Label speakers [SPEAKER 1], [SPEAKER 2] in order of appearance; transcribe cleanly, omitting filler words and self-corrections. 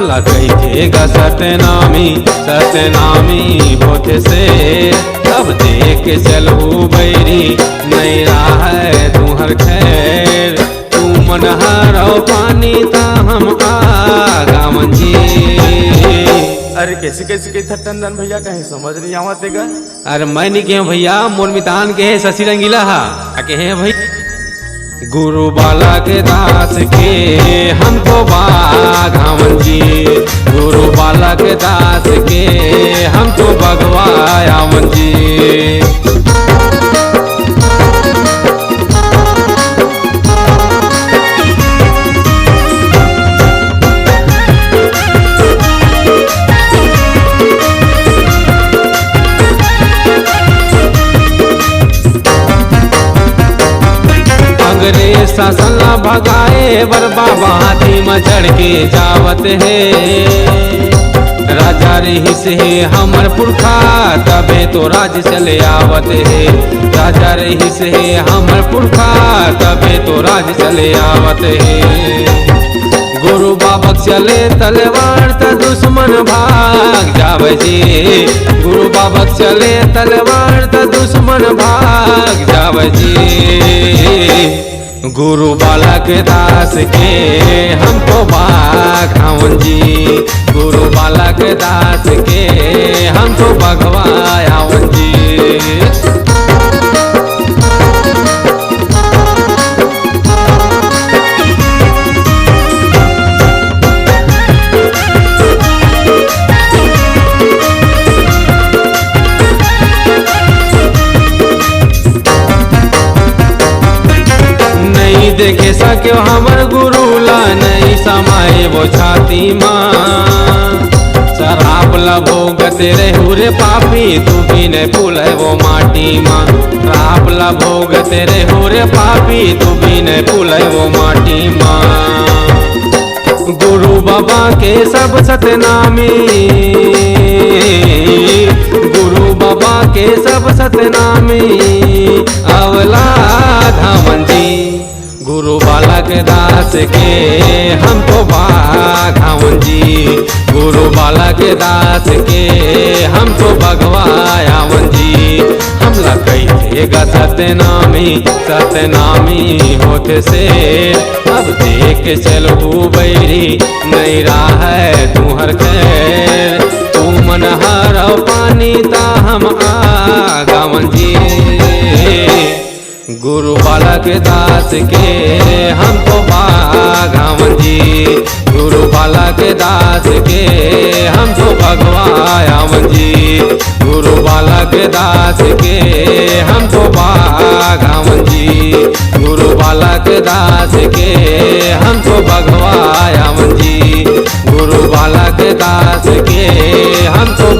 [SPEAKER 1] हमला कहिएगा सतनामी सतनामी होते से अब देख चलू बैरी नहीं रहा है तुहर खैर तू मन हरो पानी ता हम आगावन जी।
[SPEAKER 2] अरे कैसे कैसे के था टंडन भैया कहीं समझ नहीं आवत गा।
[SPEAKER 1] अरे मैं नहीं के भैया मोर मितान के है शशि रंगीला हा के है भाई गुरु बाला के दास के हमको बाघावन जी गुरु बाला के दास के हमको भगवायावन जी। अंग्रेज शासन भगाए बर बाबा हाथी में चढ़ के जावत है राजा रही से हमर पुरखा तबे तो राज चले आवत है राजा रही से हमर पुरखा तबे तो राज चले आवत है। गुरु बाबक चले तलवार त दुश्मन भाग जावे जी गुरु बाबक चले तलवार त दुश्मन भाग जावे जी। गुरु बाला के दास के हमको बाघावन जी गुरु बाला के दास के हमको भगवायावन जी। देखे सक्यो हमर गुरु ला नहीं समाये वो छाती माँ शराब लभोगत रहू रे पापी तू भी नहीं फूल है वो माटी माँ शराब लभोगत रहू रे पापी तू भी नहीं फूल है वो माटी माँ। गुरु बाबा के सब सतनामी गुरु बाबा के सब सतनामी अवला धामन जी गुरु बाला के दास के हमको बाघावन जी गुरु बाला के दास के हमको भगवायावन जी। हमला कहिएगा सतनामी सतनामी होते से अब देख चलू बैरी नहीं रहा है तुहर खैर तू मन हरो पानी ता हम आगावन जी। गुरु बाला के दास के हमको बाघावन जी गुरु बाला के दास के हमको भगवायावन जी गुरु बाला के दास के हमको बाघावन जी गुरु बाला के दास के हमको भगवायावन जी गुरु बाला के दास के हमको